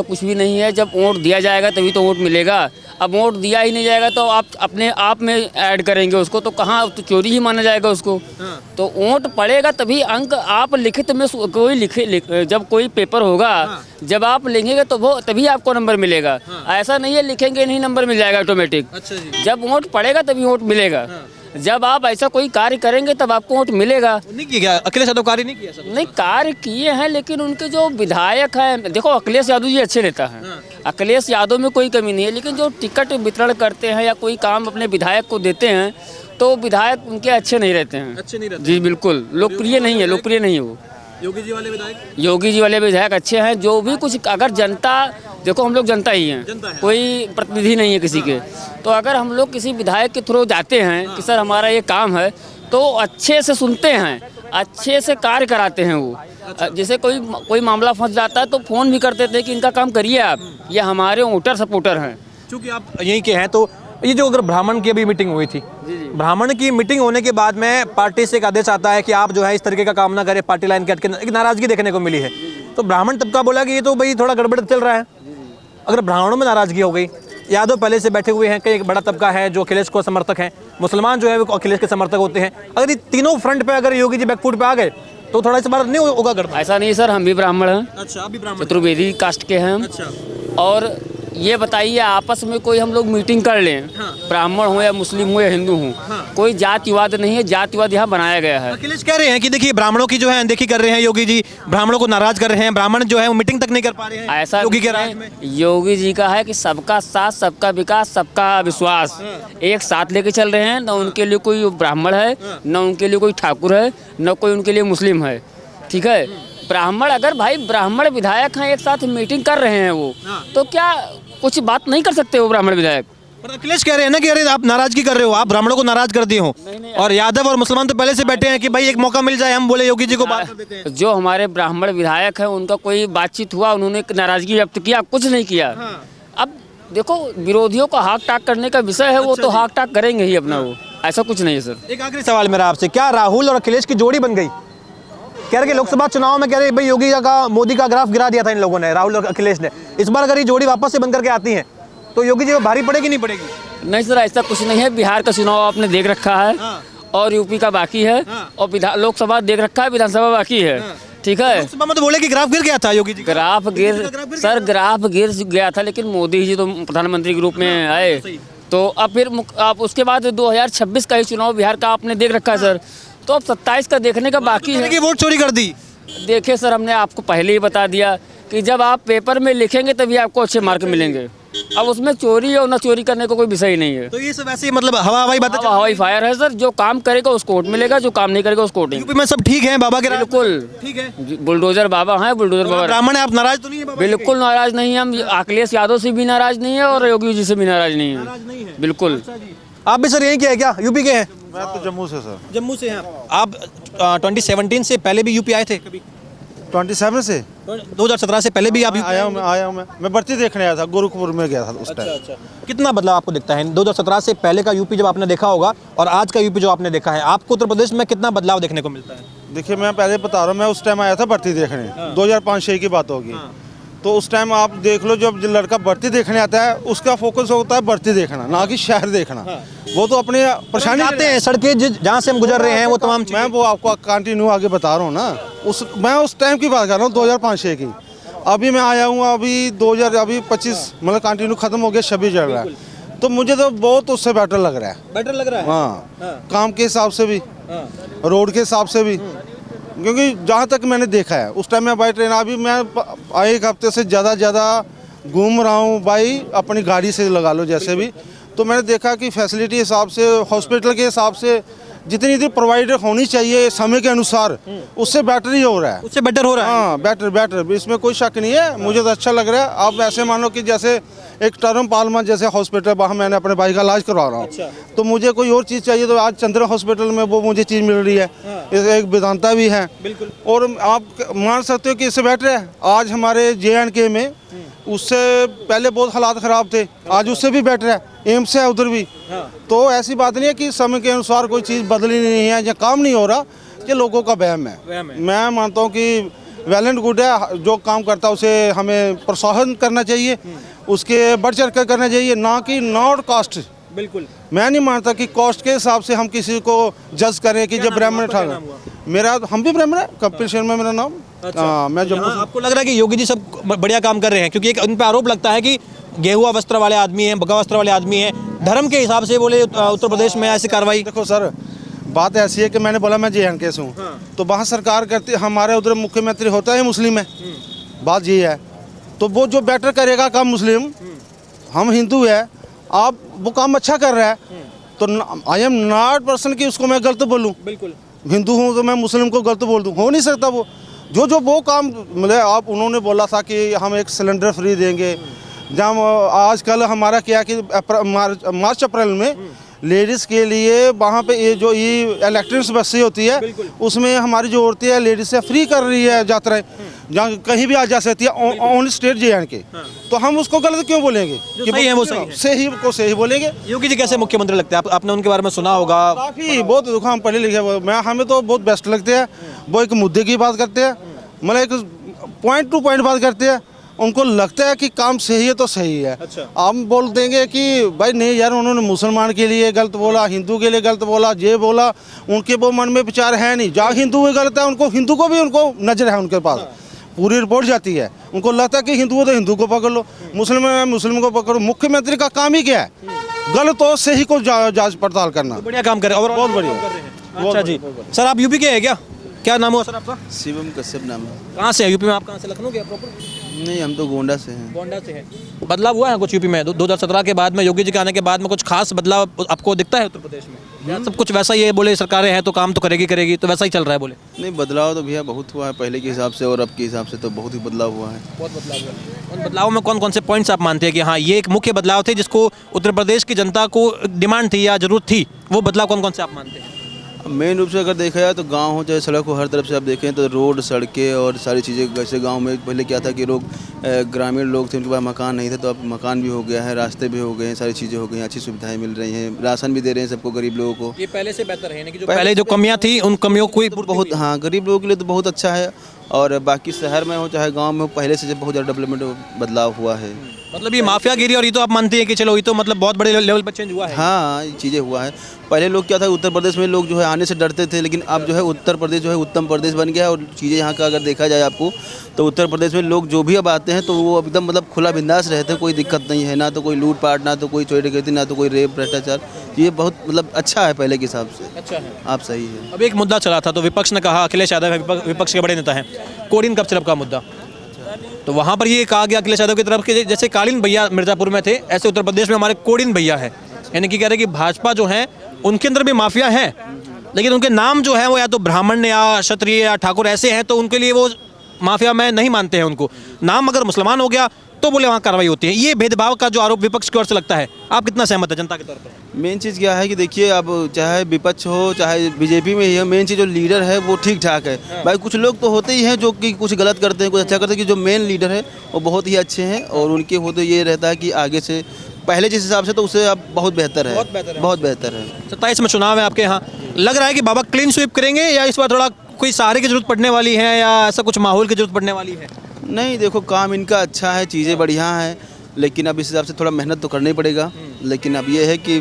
Speaker 3: कुछ भी नहीं है। जब वोट दिया जाएगा तभी तो वोट मिलेगा। अब वोट दिया ही नहीं जाएगा तो आप अपने आप में ऐड करेंगे उसको, तो कहाँ तो चोरी ही माना जाएगा उसको। तो वोट पड़ेगा तभी अंक आप लिखित में जब कोई पेपर होगा, जब आप लिखेंगे तो वो तभी आपको नंबर मिलेगा। ऐसा नहीं है लिखेंगे नहीं नंबर मिल जाएगा ऑटोमेटिक। जब वोट पड़ेगा तभी वोट मिलेगा। जब आप ऐसा कोई कार्य करेंगे तब आपको वोट मिलेगा।
Speaker 2: नहीं किया अखिलेश यादव, कार्य नहीं किया?
Speaker 3: नहीं, कार्य किए हैं, लेकिन उनके जो विधायक हैं, देखो अखिलेश यादव जी अच्छे नेता हैं। अखिलेश यादव में कोई कमी नहीं है, लेकिन जो टिकट वितरण करते हैं या कोई काम अपने विधायक को देते हैं तो विधायक उनके अच्छे नहीं रहते हैं।
Speaker 2: अच्छे नहीं रहते?
Speaker 3: जी बिल्कुल, लोकप्रिय नहीं है वो।
Speaker 2: योगी जी वाले विधायक?
Speaker 3: योगी जी वाले विधायक अच्छे हैं। जो भी कुछ, अगर जनता, देखो हम लोग जनता ही हैं, कोई प्रतिनिधि नहीं है किसी के, तो अगर हम लोग किसी विधायक के थ्रू जाते हैं कि सर हमारा ये काम है, तो अच्छे से सुनते हैं, अच्छे से कार्य कराते हैं वो। जैसे कोई मामला फंस जाता है तो फ़ोन भी करते थे कि इनका काम करिए आप, ये हमारे वोटर सपोर्टर हैं।
Speaker 2: चूँकि आप यहीं के हैं, तो ये जो अगर ब्राह्मण की अभी मीटिंग हुई थी, ब्राह्मण की मीटिंग होने के बाद में पार्टी से एक आदेश आता है कि आप जो है इस तरीके का काम ना करें, पार्टी लाइन के हट के, एक नाराजगी देखने को मिली है। तो ब्राह्मण तबका बोला कि ये तो भाई थोड़ा गड़बड़ चल रहा है। अगर ब्राह्मणों में नाराजगी हो गई, यादव पहले से बैठे हुए हैं, कई बड़ा तबका है जो अखिलेश को समर्थक हैं, मुसलमान जो है वो अखिलेश के समर्थक होते हैं, अगर ये तीनों फ्रंट पे अगर योगी जी बैकफुट पे आ गए तो थोड़ा इस बार नहीं होगा गड़बड़?
Speaker 3: ऐसा नहीं सर, हम भी ब्राह्मण हैं।
Speaker 2: अच्छा, अभी ब्राह्मण,
Speaker 3: चतुर्वेदी कास्ट के हैं हम।
Speaker 2: अच्छा।
Speaker 3: और ये बताइए आपस में कोई हम लोग मीटिंग कर लें, ब्राह्मण हो या मुस्लिम हो या हिंदू हो, कोई जातिवाद नहीं है, जातिवाद यहाँ बनाया गया है।
Speaker 2: अखिलेश कह रहे हैं कि देखिए ब्राह्मणों की जो है अनदेखी कर रहे हैं योगी जी, ब्राह्मणों को नाराज कर रहे हैं, ब्राह्मण जो है वो मीटिंग तक नहीं कर पा रहे हैं
Speaker 3: ऐसा
Speaker 2: योगी के राज में।
Speaker 3: योगी जी का है कि सबका साथ, सबका विकास, सबका विश्वास एक साथ लेके चल रहे हैं। न उनके लिए कोई ब्राह्मण है, न उनके लिए कोई ठाकुर है, न कोई उनके लिए मुस्लिम है। ठीक है, ब्राह्मण अगर भाई ब्राह्मण विधायक हैं एक साथ मीटिंग कर रहे हैं वो, तो क्या कुछ बात नहीं कर सकते वो ब्राह्मण विधायक?
Speaker 2: पर अखिलेश कह रहे हैं ना कि अरे आप नाराजगी कर रहे हो, आप ब्राह्मणों को नाराज कर दिए हो। और यादव और मुसलमान तो पहले से बैठे हैं कि भाई एक मौका मिल जाए, हम बोले योगी जी को बात कर देते हैं।
Speaker 3: जो हमारे ब्राह्मण विधायक हैं उनका कोई बातचीत हुआ, उन्होंने नाराजगी व्यक्त किया, कुछ नहीं किया। अब देखो विरोधियों को हाक टाक करने का विषय है, वो तो हाक टाक करेंगे ही अपना, वो ऐसा कुछ नहीं है सर।
Speaker 2: एक आखिरी सवाल मेरा आपसे, क्या राहुल और अखिलेश की जोड़ी बन गई? कह रहे कि लोकसभा चुनाव में कह रहे भाई योगी का मोदी का ग्राफ गिरा दिया था इन लोगों ने, राहुल और अखिलेश ने। इस बार अगर ये जोड़ी वापस से बनकर के आती है तो योगी जी को भारी पड़ेगी नहीं पड़ेगी?
Speaker 3: नहीं सर, ऐसा कुछ नहीं है। बिहार का चुनाव आपने देख रखा है और यूपी का बाकी है, और लोकसभा देख रखा है, विधानसभा बाकी है। ठीक है,
Speaker 2: लोकसभा में तो बोले कि ग्राफ गिर गया था योगी जी का।
Speaker 3: ग्राफ गिर गया था, लेकिन मोदी जी तो प्रधानमंत्री के रूप में आए, तो अब फिर आप उसके बाद 2026 का ही चुनाव बिहार का आपने देख रखा है सर। तो अब 27 का देखने का बाकी है
Speaker 2: कि वोट चोरी कर दी।
Speaker 3: देखिए सर, हमने आपको पहले ही बता दिया कि जब आप पेपर में लिखेंगे तभी आपको अच्छे मार्क मिलेंगे। अब उसमें चोरी और न चोरी करने का कोई विषय ही नहीं है।
Speaker 2: तो ये सब ऐसे ही मतलब हवाई बातें
Speaker 3: हवाई फायर है सर, जो काम करेगा उसको वोट मिलेगा, जो काम नहीं करेगा उसको वोट नहीं।
Speaker 2: यूपी में सब ठीक है, बाबा के राज में?
Speaker 3: बिल्कुल
Speaker 2: ठीक है,
Speaker 3: बुलडोजर बाबा हैं, बुलडोजर बाबा।
Speaker 2: ब्राह्मण है, आप नाराज तो नहीं है?
Speaker 3: बिल्कुल नाराज नहीं है हम, अखिलेश यादव से भी नाराज नहीं है और योगी जी से भी नाराज नहीं है, बिल्कुल।
Speaker 2: आप भी सर यही के हैं क्या, यूपी के हैं?
Speaker 4: मैं तो जम्मू से सर।
Speaker 2: जम्मू से हैं आप? 2017 से पहले भी यूपी आए थे कभी?
Speaker 4: 27 से
Speaker 2: 2017 से पहले भी आप
Speaker 4: आया हूँ मैं भर्ती देखने आया था, गोरखपुर में गया था उस टाइम।
Speaker 2: कितना बदलाव आपको दिखता है 2017 से पहले का यूपी जब आपने देखा होगा और आज का यूपी जो आपने देखा है, आपको उत्तर प्रदेश में कितना बदलाव देखने को मिलता है?
Speaker 4: देखिए मैं पहले बता रहा हूँ, मैं उस टाइम आया था भर्ती देखने, 2005-6 की बात होगी। तो उस टाइम आप देख लो, जब लड़का भर्ती देखने आता है उसका फोकस होता है भर्ती देखना, ना कि शहर देखना। वो तो अपनी परेशानी
Speaker 2: आते हैं सड़कें जहाँ से हम गुजर रहे हैं वो तमाम
Speaker 4: मैं वो आपको कंटिन्यू आगे बता रहा हूँ ना, मैं उस टाइम की बात कर रहा हूँ 2005-6 की। अभी मैं आया हूँ अभी 2025 मतलब कंटिन्यू खत्म हो गया, 26 चल रहा है। तो मुझे तो बहुत उससे बेटर लग रहा है।
Speaker 2: बेटर लग रहा है?
Speaker 4: हाँ, काम के हिसाब से भी, रोड के हिसाब से भी, क्योंकि जहाँ तक मैंने देखा है उस टाइम मैं बाई ट्रेन, अभी मैं 1 हफ्ते से ज़्यादा घूम रहा हूँ भाई, अपनी गाड़ी से लगा लो जैसे भी। तो मैंने देखा कि फैसिलिटी हिसाब से, हॉस्पिटल के हिसाब से जितनी प्रोवाइड होनी चाहिए समय के अनुसार, उससे बेटर ही हो रहा है।
Speaker 2: उससे बेटर हो रहा है?
Speaker 4: हाँ, बेटर, इसमें कोई शक नहीं है। मुझे तो अच्छा लग रहा है। आप ऐसे मानो कि जैसे एक टर्म पालमा जैसे हॉस्पिटल, वहाँ मैंने अपने भाई का इलाज करवा रहा हूँ। अच्छा। तो मुझे कोई और चीज़ चाहिए तो आज चंद्रा हॉस्पिटल में वो मुझे चीज़ मिल रही है। एक वेदांता भी है। बिल्कुल। और आप मान सकते हो कि इससे बेटर है। आज हमारे JNK में उससे पहले बहुत हालात ख़राब थे, आज उससे भी बेटर है। एम्स है उधर भी। तो ऐसी बात नहीं है कि समय के अनुसार कोई चीज़ बदली नहीं है या काम नहीं हो रहा, ये लोगों का वहम है। मैं मानता हूँ कि वेल एंड गुड है, जो काम करता है उसे हमें प्रोत्साहन करना चाहिए, उसके बढ़ चढ़ कर करना चाहिए, ना कि नॉट कास्ट। बिल्कुल, मैं नहीं मानता कि कास्ट के हिसाब से हम किसी को जज करें कि जब ब्राह्मण ठाकुर। मेरा, हम भी ब्राह्मण है, कपिल शर्मा मेरा नाम। मैं जम्मू।
Speaker 2: आपको लग रहा है कि योगी जी सब बढ़िया काम कर रहे हैं? क्योंकि एक उन पर आरोप लगता है कि गेहुआ वस्त्र वाले आदमी हैं, बगा वस्त्र वाले आदमी हैं, धर्म के हिसाब से बोले उत्तर प्रदेश में ऐसी कार्रवाई।
Speaker 4: देखो सर, बात ऐसी है कि मैंने बोला मैं JNK से हूँ। तो वहाँ सरकार करती, हमारे उधर मुख्यमंत्री होता है मुस्लिम है। बात ये है, तो वो जो बेटर करेगा काम मुस्लिम, हम हिंदू है, आप वो काम अच्छा कर रहा है, तो आई एम नॉट पर्सन कि उसको मैं गलत बोलूँ। बिल्कुल, हिंदू हूँ तो मैं मुस्लिम को गलत बोल दूँ, हो नहीं सकता। वो जो वो काम मतलब आप, उन्होंने बोला था कि हम एक सिलेंडर फ्री देंगे। जब आजकल हमारा क्या कि मार्च अप्रैल में लेडीज़ के लिए वहाँ पे ये जो इलेक्ट्रिक बसें होती है, उसमें हमारी जो औरतें हैं लेडीज़ से फ्री कर रही है यात्राएं, जहाँ कहीं भी आ जा सकती है, ओनली स्टेट JNK। तो हम उसको गलत क्यों बोलेंगे? कि
Speaker 2: सही है, वो सही है।
Speaker 4: सही को सही बोलेंगे।
Speaker 2: योगी जी कैसे मुख्यमंत्री लगते हैं? आपने उनके बारे में सुना होगा?
Speaker 4: काफ़ी बहुत दुख, हम पढ़े लिखे, हमें तो बहुत बेस्ट लगते हैं। वो एक मुद्दे की बात करते हैं, मतलब एक पॉइंट टू पॉइंट बात करते हैं। उनको लगता है कि काम सही है तो सही है। अच्छा। हम बोल देंगे कि भाई नहीं यार, उन्होंने मुसलमान के लिए गलत बोला, हिंदू के लिए गलत बोला, ये बोला, उनके वो मन में विचार है नहीं। जहाँ हिंदू गलत है, उनको हिंदू को भी उनको नजर है उनके पास। पूरी रिपोर्ट जाती है। उनको लगता है कि हिंदू है तो हिंदू को पकड़ लो, मुस्लिम है मुस्लिम को पकड़ो। मुख्यमंत्री का काम ही क्या है? गलतों से ही को जांच पड़ताल करना।
Speaker 2: बढ़िया काम कर रहे हैं और
Speaker 4: बहुत बढ़िया।
Speaker 2: कर रहे हैं। अच्छा जी, सर आप यूपी के हैं क्या? क्या नाम हुआ सर आपका?
Speaker 5: शिवम कश्यप नाम है।
Speaker 2: कहाँ से है यूपी में? आप कहाँ से? लखनऊ के प्रॉपर?
Speaker 5: नहीं, हम तो गोंडा से हैं।
Speaker 2: गोंडा से है। बदलाव हुआ है कुछ यूपी में 2017 के बाद में, योगी जी के आने के बाद में कुछ खास बदलाव आपको दिखता है उत्तर प्रदेश में? या सब कुछ वैसा ही है, बोले सरकारें हैं तो काम तो करेगी तो वैसा ही चल रहा है बोले?
Speaker 5: नहीं, बदलाव तो भैया बहुत हुआ है पहले के हिसाब से और अब के हिसाब से तो बहुत ही बदलाव हुआ है।
Speaker 2: बहुत बदलाव हुआ है। उन बदलावों में कौन कौन से पॉइंट्स आप मानते हैं कि हाँ ये एक मुख्य बदलाव थे जिसको उत्तर प्रदेश की जनता को डिमांड थी या जरूरत थी? वो बदलाव कौन कौन से आप मानते हैं?
Speaker 5: मेन रूप से अगर देखा जाए तो गांव हो चाहे सड़क हो, हर तरफ से आप देखें तो रोड, सड़कें और सारी चीज़ें। जैसे गांव में पहले क्या था कि लोग ग्रामीण लोग थे, उनके पास मकान नहीं थे, तो अब मकान भी हो गया है, रास्ते भी हो गए हैं, सारी चीज़ें हो गई हैं, अच्छी सुविधाएं मिल रही हैं, राशन भी दे रहे हैं सबको, गरीब लोगों को।
Speaker 2: ये पहले से बेहतर है कि जो पहले जो कमियां थी उन कमियों को
Speaker 5: बहुत, हाँ, गरीब लोगों के लिए तो बहुत अच्छा है। और बाकी शहर में हो चाहे गांव में हो, पहले से बहुत ज़्यादा डेवलपमेंट बदलाव हुआ है।
Speaker 2: मतलब ये माफियागिरी और ये तो आप मानते हैं कि चलो ये तो मतलब बहुत बड़े लेवल पर चेंज हुआ है।
Speaker 5: हाँ, ये चीज़ें हुआ है। पहले लोग क्या था, उत्तर प्रदेश में लोग जो है आने से डरते थे, लेकिन अब जो है उत्तर प्रदेश जो है उत्तम प्रदेश बन गया है। और चीज़ें यहाँ का अगर देखा जाए आपको तो उत्तर प्रदेश में लोग जो भी अब आते हैं तो वो एकदम मतलब खुला बिंदास रहते हैं, कोई दिक्कत नहीं है, ना तो कोई लूटपाट, ना तो कोई चोरी डकैती, ना तो कोई रेप भ्रष्टाचार। ये बहुत मतलब अच्छा है पहले के हिसाब से।
Speaker 2: अच्छा है।
Speaker 5: आप सही है।
Speaker 2: अब एक मुद्दा चला था तो विपक्ष ने कहा, अखिलेश यादव है विपक्ष के बड़े नेता हैं, कोडिन कब सिर्फ का मुद्दा, तो वहाँ पर ये कहा गया अखिलेश यादव की तरफ कि जैसे कालीन भैया मिर्जापुर में थे ऐसे उत्तर प्रदेश में हमारे कोडिन भैया है। यानी कि कह रहे कि भाजपा जो है उनके अंदर भी माफिया हैं, लेकिन उनके नाम जो है वो या तो ब्राह्मण या क्षत्रिय या ठाकुर ऐसे हैं, तो उनके लिए वो माफिया में नहीं मानते हैं उनको। नाम अगर मुसलमान हो गया तो बोले वहाँ कार्रवाई होती है। ये भेदभाव का जो आरोप विपक्ष की ओर से लगता है, आप कितना सहमत है जनता के तौर पर?
Speaker 5: मेन चीज़ क्या है कि देखिए, अब चाहे विपक्ष हो चाहे बीजेपी में ही है, मेन चीज़ जो लीडर है वो ठीक ठाक है। भाई कुछ लोग तो होते ही हैं जो कि कुछ गलत करते हैं, कुछ अच्छा करते हैं, कि जो मेन लीडर है वो बहुत ही अच्छे हैं और उनके होते ये रहता है कि आगे से पहले जिस हिसाब से तो उससे अब बहुत बेहतर है। बहुत बेहतर है।
Speaker 2: 27 में चुनाव है आपके यहाँ, लग रहा है कि बाबा क्लीन स्वीप करेंगे या इस बार थोड़ा कोई सहारे की जरूरत पड़ने वाली है या ऐसा कुछ माहौल की जरूरत पड़ने वाली है?
Speaker 5: नहीं, देखो काम इनका अच्छा है, चीज़ें बढ़िया हैं, लेकिन अब इस हिसाब से थोड़ा मेहनत तो करना ही पड़ेगा। लेकिन अब ये है कि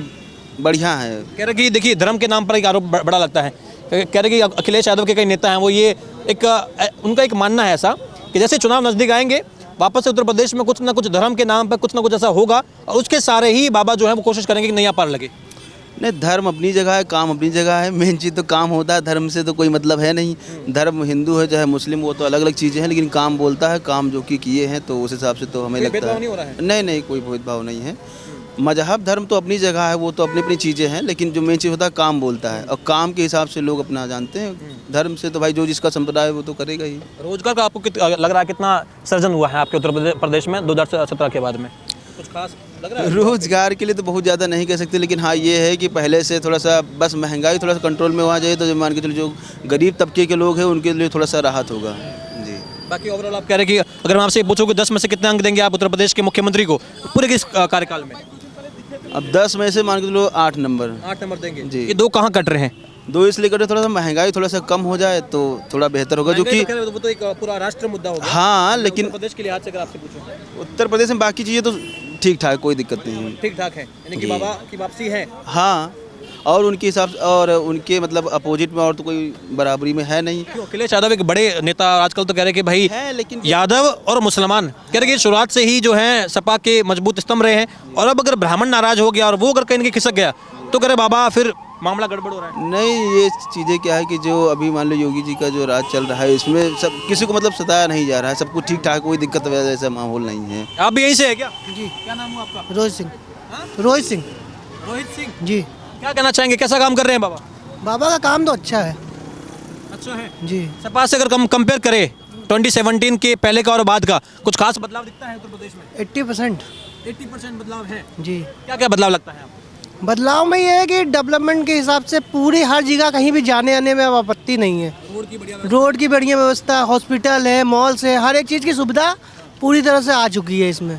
Speaker 5: बढ़िया है।
Speaker 2: कह रहे कि देखिए धर्म के नाम पर एक आरोप बड़ा लगता है। कह रहे कि अखिलेश यादव के कई नेता हैं वो ये एक उनका एक मानना है ऐसा कि जैसे चुनाव नज़दीक आएंगे वापस से उत्तर प्रदेश में कुछ ना कुछ धर्म के नाम पर कुछ ना कुछ ऐसा होगा और उसके सारे ही बाबा जो है वो कोशिश करेंगे कि नया पार लगे।
Speaker 5: नहीं, धर्म अपनी जगह है, काम अपनी जगह है। मेन चीज़ तो काम होता है, धर्म से तो कोई मतलब है नहीं। धर्म हिंदू है चाहे मुस्लिम, वो तो अलग अलग चीज़ें हैं, लेकिन काम बोलता है, काम जो कि किए हैं तो उस हिसाब से तो हमें लगता है नहीं कोई भेदभाव नहीं है। मजहब धर्म तो अपनी जगह है, वो तो अपनी अपनी चीज़ें हैं, लेकिन जो मेन चीज़ होता है काम बोलता है और काम के हिसाब से लोग अपना जानते हैं। धर्म से तो भाई जो जिसका संप्रदाय है वो तो करेगा ही।
Speaker 2: रोजगार का आपको लग रहा है कितना सर्जन हुआ है आपके उत्तर प्रदेश में 2017 के बाद में? कुछ खास लग रहा है?
Speaker 5: रोजगार के लिए तो बहुत ज़्यादा नहीं कह सकते, लेकिन हाँ ये है कि पहले से थोड़ा सा बस महंगाई थोड़ा सा कंट्रोल में होना चाहिए, तो जो मान के चलो जो गरीब तबके के लोग हैं उनके लिए थोड़ा सा राहत होगा जी।
Speaker 2: बाकी ओवरऑल आप कह रहे हैं कि अगर मैं आपसे पूछूं कि 10 में से कितने अंक देंगे आप उत्तर प्रदेश के मुख्यमंत्री को पूरे के इस कार्यकाल में?
Speaker 5: अब 10 में से मान के चलो 8 नंबर।
Speaker 2: 8 नंबर देंगे
Speaker 5: जी।
Speaker 2: ये 2 कहाँ कट रहे हैं?
Speaker 5: 2 इसलिए कटे थोड़ा सा महंगाई थोड़ा सा कम हो जाए तो थोड़ा बेहतर होगा, जो कि
Speaker 2: वो तो एक पूरा राष्ट्र मुद्दा होगा।
Speaker 5: हाँ, लेकिन
Speaker 2: उत्तर प्रदेश के लिहाज से अगर आपसे पूछूं
Speaker 5: उत्तर प्रदेश में बाकी चीज़ें तो ठीक ठाक, कोई दिक्कत नहीं है,
Speaker 2: ठीक ठाक है, यानी कि
Speaker 5: जी।
Speaker 2: बाबा की वापसी है।
Speaker 5: हाँ, और उनके हिसाब से और उनके मतलब अपोजिट में और तो कोई बराबरी में है नहीं।
Speaker 2: क्यों? अखिलेश यादव एक बड़े नेता आजकल तो कह रहे हैं कि भाई
Speaker 5: है, लेकिन
Speaker 2: यादव और मुसलमान कह रहे कि शुरुआत से ही जो है सपा के मजबूत स्तंभ रहे हैं और अब अगर ब्राह्मण नाराज हो गया और वो अगर कहीं न कहीं खिसक गया तो कह रहे बाबा फिर मामला गड़बड़ हो रहा है।
Speaker 5: नहीं, ये चीज़ें क्या है कि जो अभी मान लो योगी जी का जो राज चल रहा है इसमें सब किसी को मतलब सताया नहीं जा रहा है, सब कुछ ठीक ठाक, कोई दिक्कत वैसा माहौल नहीं है।
Speaker 2: आप भी यहीं से है क्या?
Speaker 6: जी।
Speaker 2: क्या नाम हुआ आपका?
Speaker 6: रोहित सिंह। रोहित सिंह।
Speaker 2: रोहित सिंह
Speaker 6: जी।
Speaker 2: क्या कहना चाहेंगे, कैसा काम कर रहे हैं बाबा?
Speaker 6: बाबा का काम तो अच्छा है।
Speaker 2: अच्छा है
Speaker 6: जी।
Speaker 2: सपा से अगर कंपेयर करें 2017 के पहले का और बाद का, कुछ खास बदलाव दिखता है उत्तर प्रदेश में?
Speaker 6: 80%
Speaker 2: बदलाव है।
Speaker 6: जी।
Speaker 2: क्या क्या बदलाव लगता है आपको?
Speaker 6: बदलाव में ये है कि डेवलपमेंट के हिसाब से पूरी हर जगह कहीं भी जाने आने में अब आपत्ति नहीं है। रोड की बढ़िया व्यवस्था, हॉस्पिटल है, मॉल्स है, हर एक चीज़ की सुविधा पूरी तरह से आ चुकी है इसमें।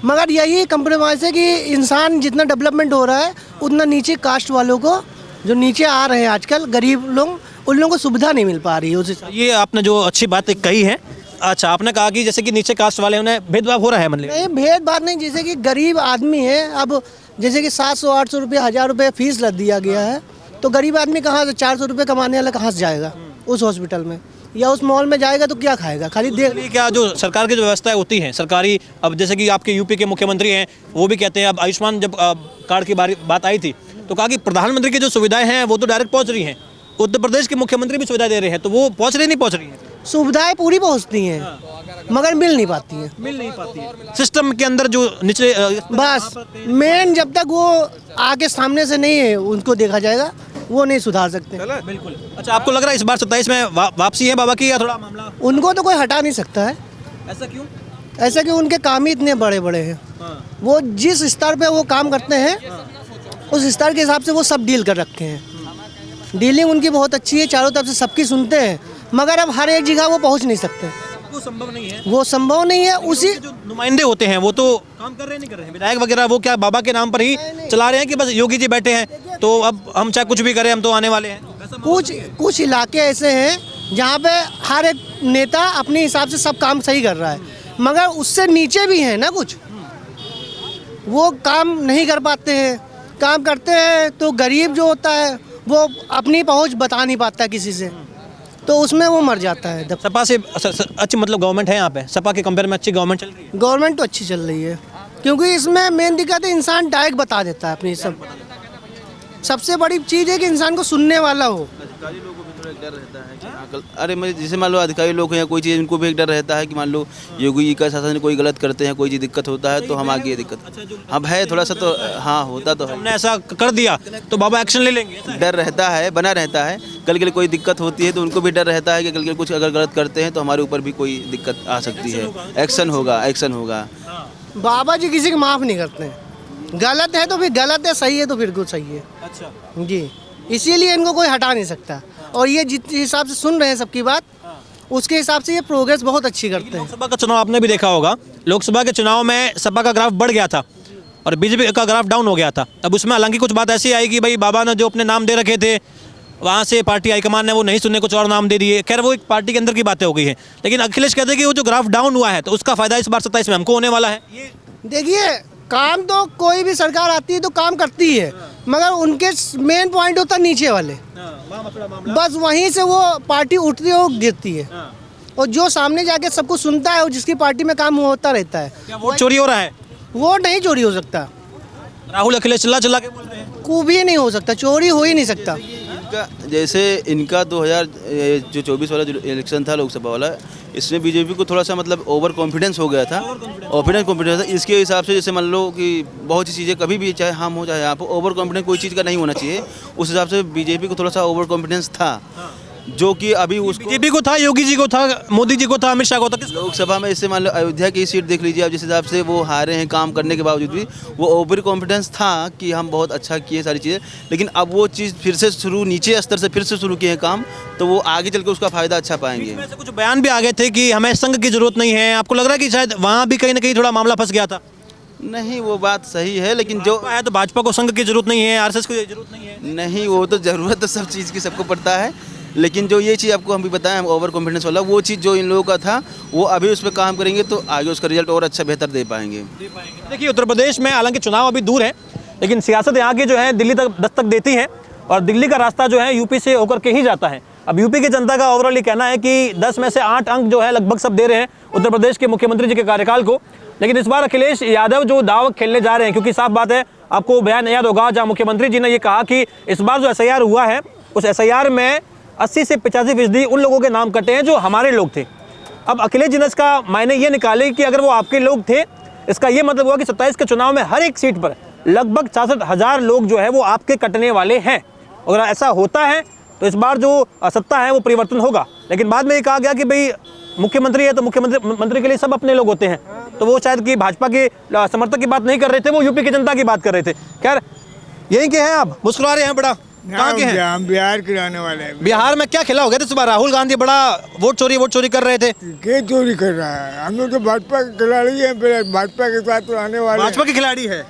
Speaker 6: मगर यही कंप्रोमाइज़ है कि इंसान जितना डेवलपमेंट हो रहा है उतना नीचे कास्ट वालों को, जो नीचे आ रहे हैं आजकल गरीब लोग, उन लोगों को सुविधा नहीं मिल पा रही है। उस
Speaker 2: ये आपने जो अच्छी बात कही है। अच्छा, आपने कहा कि जैसे कि नीचे कास्ट वाले उन्हें भेदभाव हो रहा है, मतलब
Speaker 6: नहीं, भेदभाव नहीं। जैसे कि गरीब आदमी है, अब जैसे कि 700-800 रुपये 1000 रुपये फीस लग दिया गया है, तो गरीब आदमी कहाँ से 400 रुपये कमाने वाला कहाँ से जाएगा उस हॉस्पिटल में? या उस मॉल में जाएगा तो क्या खाएगा, खाली देख।
Speaker 2: ये क्या जो सरकार की जो व्यवस्थाएं होती हैं सरकारी, अब जैसे कि आपके यूपी के मुख्यमंत्री हैं वो भी कहते हैं, अब आयुष्मान जब कार्ड की बात आई थी तो कहा कि प्रधानमंत्री की जो सुविधाएं हैं वो तो डायरेक्ट पहुंच रही हैं, उत्तर प्रदेश के मुख्यमंत्री भी सुविधा दे रहे हैं, तो वो पहुंच रही नहीं पहुंच रही है?
Speaker 6: सुविधाएं पूरी पहुंचती हैं मगर मिल नहीं पाती हैं।
Speaker 2: मिल नहीं पाती है सिस्टम के अंदर जो निचले
Speaker 6: बस मेन जब तक वो आके सामने से नहीं है उनको देखा जाएगा, वो नहीं सुधार सकते।
Speaker 2: बिल्कुल। अच्छा, आपको लग रहा है इस बार 27 में वापसी है बाबा की, या थोड़ा मामला?
Speaker 6: उनको तो कोई हटा नहीं सकता है।
Speaker 2: ऐसा क्यों?
Speaker 6: ऐसा कि उनके काम ही इतने बड़े बड़े हैं। वो जिस स्तर पे वो काम करते हैं उस स्तर के हिसाब से वो सब डील कर रखे हैं। डीलिंग उनकी बहुत अच्छी है, चारों तरफ से सबकी सुनते हैं, मगर अब हर एक जगह वो पहुंच नहीं सकते।
Speaker 2: वो संभव नहीं है।
Speaker 6: वो संभव नहीं है। उसी
Speaker 2: जो नुमाइंदे होते हैं वो तो काम कर रहे नहीं कर रहे हैं, विधायक वगैरह वो क्या बाबा के नाम पर ही चला रहे हैं कि बस योगी जी बैठे हैं तो अब हम चाहे कुछ भी करें हम तो आने वाले हैं?
Speaker 6: कुछ इलाके ऐसे हैं जहाँ पे हर एक नेता अपने हिसाब से सब काम सही कर रहा है, मगर उससे नीचे भी है ना कुछ, वो काम नहीं कर पाते हैं। काम करते हैं तो गरीब जो होता है वो अपनी पहुंच बता नहीं पाता किसी से, तो उसमें वो मर जाता है।
Speaker 2: सपा से अच्छी मतलब गवर्नमेंट है यहाँ पे, सपा के कंपेयर में अच्छी गवर्नमेंट चल रही है?
Speaker 6: गवर्नमेंट तो अच्छी चल रही है, क्योंकि इसमें मेन दिक्कत है इंसान डायरेक्ट बता देता है अपनी सबसे बड़ी चीज़ है कि इंसान को सुनने वाला हो।
Speaker 5: अधिकारी लोगों को भी थोड़ा एक डर रहता है कि हाँ अरे मैं जैसे मान लो अधिकारी लोग हैं या कोई चीज़, उनको भी एक डर रहता है कि मान लो योगी जी का शासन कोई गलत करते हैं, कोई चीज़ दिक्कत होता है तो हम आगे दिक्कत। अब है थोड़ा सा तो हाँ होता तो है,
Speaker 2: हमने ऐसा कर दिया तो बाबा एक्शन ले लेंगे,
Speaker 5: डर रहता है, बना रहता है। कल के लिए कोई दिक्कत होती है तो उनको भी डर रहता है कि कल के लिए कुछ अगर गलत करते हैं तो हमारे ऊपर भी कोई दिक्कत आ सकती है, एक्शन होगा।
Speaker 6: बाबा जी किसी को माफ़ नहीं करते हैं, गलत है तो फिर गलत है, सही है तो फिर कुछ सही है।
Speaker 2: अच्छा
Speaker 6: जी, इसीलिए इनको कोई हटा नहीं सकता। और ये जिस हिसाब से सुन रहे हैं सबकी बात, उसके हिसाब से ये प्रोग्रेस बहुत अच्छी करते हैं।
Speaker 2: लोकसभा का चुनाव आपने भी देखा होगा, लोकसभा के चुनाव में सपा का ग्राफ बढ़ गया था और बीजेपी का ग्राफ डाउन हो गया था। अब उसमें हालांकि कुछ बात ऐसी आई कि भाई बाबा ने जो अपने नाम दे रखे थे वहाँ से पार्टी हाईकमान ने वो नहीं सुनने, कुछ और नाम दे दिए। खैर वो एक पार्टी के अंदर की बातें हो गई है, लेकिन अखिलेश कहते हैं कि वो जो ग्राफ डाउन हुआ है तो उसका फायदा इस बार 27 में हमको होने वाला है।
Speaker 6: देखिए, काम तो कोई भी सरकार आती है तो काम करती है, मगर उनके मेन पॉइंट होता है नीचे वाले, बस वहीं से वो पार्टी उठती है और गिरती है। और जो सामने जाके सबको सुनता है और जिसकी पार्टी में काम होता रहता है।
Speaker 2: क्या वोट चोरी हो रहा है?
Speaker 6: वोट नहीं चोरी हो सकता,
Speaker 2: राहुल अखिलेश चिल्ला के बोल रहे हैं।
Speaker 6: कुछ भी नहीं हो सकता, चोरी हो ही नहीं सकता।
Speaker 5: जैसे इनका 2024 वाला जो इलेक्शन था लोकसभा वाला, इसमें बीजेपी को थोड़ा सा मतलब ओवर कॉन्फिडेंस हो गया था, कॉन्फिडेंस था। इसके हिसाब से जैसे मान लो कि बहुत सी चीज़ें कभी भी चाहे हम हो चाहे आप, ओवर कॉन्फिडेंस कोई चीज़ का नहीं होना चाहिए। उस हिसाब से बीजेपी को थोड़ा सा ओवर कॉन्फिडेंस था, जो कि अभी उसको
Speaker 2: बीजेपी को था, योगी जी को था, मोदी जी को था, अमित शाह को था।
Speaker 5: लोकसभा में इससे मान लो अयोध्या की सीट देख लीजिए आप, जिस हिसाब से वो हारे हैं काम करने के बावजूद भी, वो ओवर कॉन्फिडेंस था कि हम बहुत अच्छा किए सारी चीज़ें। लेकिन अब वो चीज़ फिर से शुरू, नीचे स्तर से फिर से शुरू किए हैं काम, तो वो आगे चल के उसका फ़ायदा अच्छा पाएंगे।
Speaker 2: ऐसे कुछ बयान भी आ गए थे कि हमें संघ की जरूरत नहीं है। आपको लग रहा है कि शायद वहाँ भी कहीं ना कहीं थोड़ा मामला फंस गया था?
Speaker 5: नहीं, वो बात सही है, लेकिन जो
Speaker 2: है तो भाजपा को संघ की जरूरत नहीं है, आरएसएस को जरूरत नहीं है।
Speaker 5: नहीं, वो तो ज़रूरत तो सब चीज़ की सबको पड़ता है, लेकिन जो ये चीज़ आपको हम भी बताएं ओवर कॉन्फिडेंस वाला, वो चीज़ जो इन लोगों का था वो अभी उस पर काम करेंगे तो आगे उसका रिजल्ट और अच्छा बेहतर दे पाएंगे।
Speaker 2: देखिए, उत्तर प्रदेश में हालांकि चुनाव अभी दूर है, लेकिन सियासत यहाँ की जो है दिल्ली तक दस्तक देती है और दिल्ली का रास्ता जो है यूपी से होकर के ही जाता है। अब यूपी की जनता का ओवरऑल ये कहना है कि 10 में से 8 अंक जो है लगभग सब दे रहे हैं उत्तर प्रदेश के मुख्यमंत्री जी के कार्यकाल को। लेकिन इस बार अखिलेश यादव जो दाव खेलने जा रहे हैं, क्योंकि साफ बात है, आपको बयान याद होगा जहाँ मुख्यमंत्री जी ने ये कहा कि इस बार जो SIR हुआ है उस SIR में 80 से 85% उन लोगों के नाम कटे हैं जो हमारे लोग थे। अब अखिलेश जी ने इसका मायने ये निकाले कि अगर वो आपके लोग थे, इसका ये मतलब हुआ कि 27 के चुनाव में हर एक सीट पर लगभग 66,000 लोग जो है वो आपके कटने वाले हैं। अगर ऐसा होता है तो इस बार जो सत्ता है वो परिवर्तन होगा। लेकिन बाद में ये कहा गया कि भाई मुख्यमंत्री है तो मुख्यमंत्री के लिए सब अपने लोग होते हैं, तो वो शायद कि भाजपा के समर्थक की बात नहीं कर रहे थे, वो यूपी की जनता की बात कर रहे थे। खैर, यहीं के हैं आप, मुस्कुरा रहे हैं बड़ा, कहाँ के हैं?
Speaker 7: हम बिहार के रहने वाले हैं।
Speaker 2: बिहार में क्या खेला हो गया था इस बार? राहुल गांधी बड़ा वोट चोरी कर रहे थे।
Speaker 7: क्या चोरी कर रहा है? हम लोग तो भाजपा के खिलाड़ी हैं, भाजपा के साथ तो आने वाले।
Speaker 2: भाजपा के खिलाड़ी है।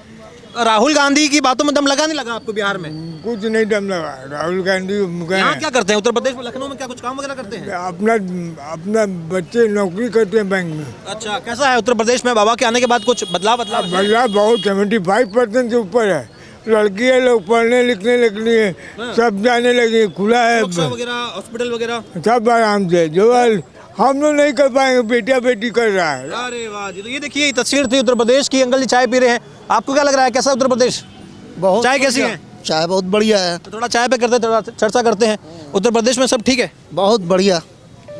Speaker 2: राहुल गांधी की बातों में दम लगा नहीं लगा आपको बिहार में?
Speaker 7: कुछ नहीं दम लगा। राहुल गांधी
Speaker 2: यहाँ क्या करते हैं उत्तर प्रदेश में, लखनऊ में क्या कुछ काम वगैरह करते हैं?
Speaker 7: अपना बच्चे नौकरी करते हैं बैंक में।
Speaker 2: अच्छा, कैसा है उत्तर प्रदेश में बाबा के आने के बाद कुछ बदलाव?
Speaker 7: बहुत 75% से ऊपर है। लड़कियां लोग पढ़ने लिखने लगी हैं, सब जाने लगी, खुला है
Speaker 2: वगैरह, हॉस्पिटल वगैरह।
Speaker 7: सब आराम से। जो हम लोग नहीं कर पाएंगे, बेटिया बेटी कर रहा है।
Speaker 2: अरे वाह जी, तो ये देखिए, ये तस्वीर थी उत्तर प्रदेश की। अंकल जी चाय पी रहे हैं, आपको क्या लग रहा है, कैसा उत्तर प्रदेश?
Speaker 8: बहुत
Speaker 2: चाय कैसी है?
Speaker 8: चाय बहुत बढ़िया है,
Speaker 2: तो थोड़ा चाय पे करते हैं, थोड़ा चर्चा करते हैं। उत्तर प्रदेश में सब ठीक है?
Speaker 8: बहुत बढ़िया।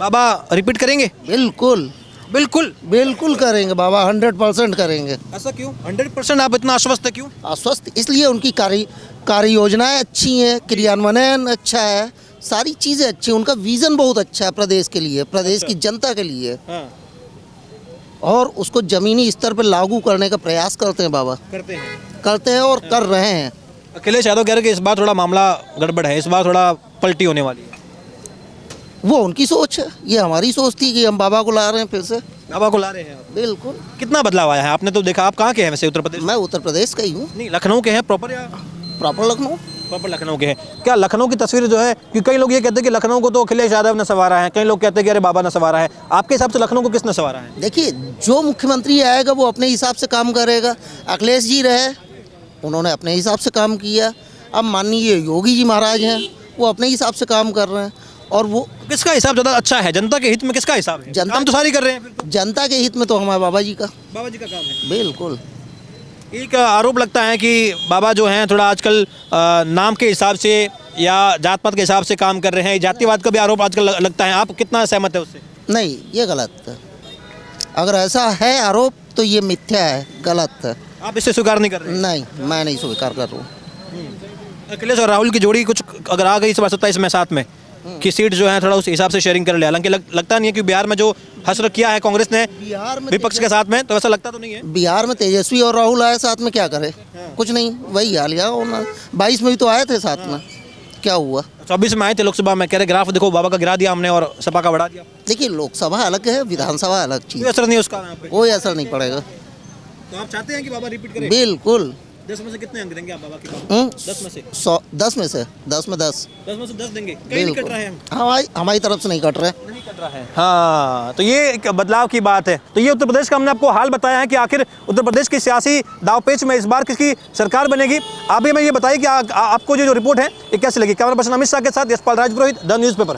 Speaker 2: बाबा रिपीट करेंगे?
Speaker 8: बिल्कुल
Speaker 2: बिल्कुल
Speaker 8: बिल्कुल करेंगे बाबा, 100% करेंगे।
Speaker 2: ऐसा क्यों? 100% आप इतना आश्वस्त है क्यों?
Speaker 8: आश्वस्त इसलिए उनकी कार्य योजनाएं अच्छी हैं, क्रियान्वयन अच्छा है, सारी चीज़ें अच्छी हैं, उनका विज़न बहुत अच्छा है प्रदेश के लिए, प्रदेश की जनता के लिए, और उसको ज़मीनी स्तर पर लागू करने का प्रयास करते हैं बाबा, करते हैं और कर रहे हैं।
Speaker 2: अखिलेश यादव कह रहे हैं कि इस बार थोड़ा मामला गड़बड़ है, इस बार थोड़ा पलटी होने वाली है।
Speaker 8: वो उनकी सोच है, ये हमारी सोच थी कि हम बाबा को ला रहे हैं फिर से।
Speaker 2: बाबा को ला रहे हैं आप?
Speaker 8: बिल्कुल।
Speaker 2: कितना बदलाव आया है? आपने तो देखा, आप कहाँ के हैं वैसे उत्तर प्रदेश?
Speaker 8: मैं उत्तर प्रदेश का ही हूँ।
Speaker 2: नहीं, लखनऊ के हैं प्रॉपर या?
Speaker 8: प्रॉपर लखनऊ।
Speaker 2: प्रॉपर लखनऊ के हैं। क्या लखनऊ की तस्वीर जो है, कि कई लोग ये कहते हैं कि लखनऊ को तो अखिलेश यादव ने संवारा है, कई लोग कहते हैं कि अरे बाबा ने संवारा है। आपके हिसाब से लखनऊ को किसने संवारा है?
Speaker 8: देखिए, जो मुख्यमंत्री आएगा वो अपने हिसाब से काम करेगा। अखिलेश जी रहे, उन्होंने अपने हिसाब से काम किया। अब माननीय योगी जी महाराज हैं, वो अपने हिसाब से काम कर रहे हैं। और वो
Speaker 2: किसका हिसाब ज़्यादा अच्छा है? जनता के हित में किसका हिसाब है? काम तो सारी कर रहे हैं। फिर तो
Speaker 8: जनता के हित में तो हमारे बाबा जी का
Speaker 2: काम है।
Speaker 8: बिल्कुल।
Speaker 2: एक आरोप लगता है कि बाबा जो हैं थोड़ा आजकल नाम के हिसाब से या जात पात के हिसाब से काम कर रहे हैं, जातिवाद का भी आरोप आजकल लगता है। आप कितना सहमत है उससे?
Speaker 8: नहीं, ये गलत है। अगर ऐसा है आरोप तो ये मिथ्या है, गलत है।
Speaker 2: आप इसे स्वीकार नहीं कर रहे?
Speaker 8: नहीं, मैं नहीं स्वीकार कर रहा हूँ।
Speaker 2: अखिलेश और राहुल की जोड़ी कुछ अगर आ गई इस बार 27 में साथ में कि सीट जो है थोड़ा उस हिसाब से शेयरिंग कर ले, हालांकि लगता नहीं है कि बिहार में जो हसर किया है कांग्रेस ने विपक्ष के साथ में, तो ऐसा लगता तो नहीं है।
Speaker 8: बिहार में तेजस्वी और राहुल आए साथ में, क्या करे? कुछ नहीं, वही हाल है। 22 में भी तो आए थे साथ में, क्या हुआ?
Speaker 2: 24 में आए थे लोकसभा में, कह रहे ग्राफ देखो बाबा का गिरा दिया हमने और सपा का बढ़ा दिया।
Speaker 8: देखिए, लोकसभा अलग है, विधानसभा अलग चीज,
Speaker 2: कोई असर नहीं उसका यहाँ पे?
Speaker 8: कोई असर नहीं पड़ेगा।
Speaker 2: तो आप चाहते हैं कि बाबा रिपीट करें?
Speaker 8: बिल्कुल।
Speaker 2: 10 में से कितने अंक देंगे आप बाबा के? 10 में से
Speaker 8: 10 में से 10 में 10
Speaker 2: में से 10 देंगे। कहीं नहीं कट रहा है
Speaker 8: हमारी तरफ से नहीं कट रहे।
Speaker 2: नहीं कट रहा है। हाँ, तो ये एक बदलाव की बात है। तो ये उत्तर प्रदेश का हमने आपको हाल बताया है कि आखिर उत्तर प्रदेश की सियासी दावपेच में इस बार किसकी सरकार बनेगी। आप हमें ये बताइए कि आपको जो रिपोर्ट है ये कैसी लगी। कैमरा पर्सन अमित शाह के साथ यशपाल राजपुरोहित, द न्यूज़पेपर।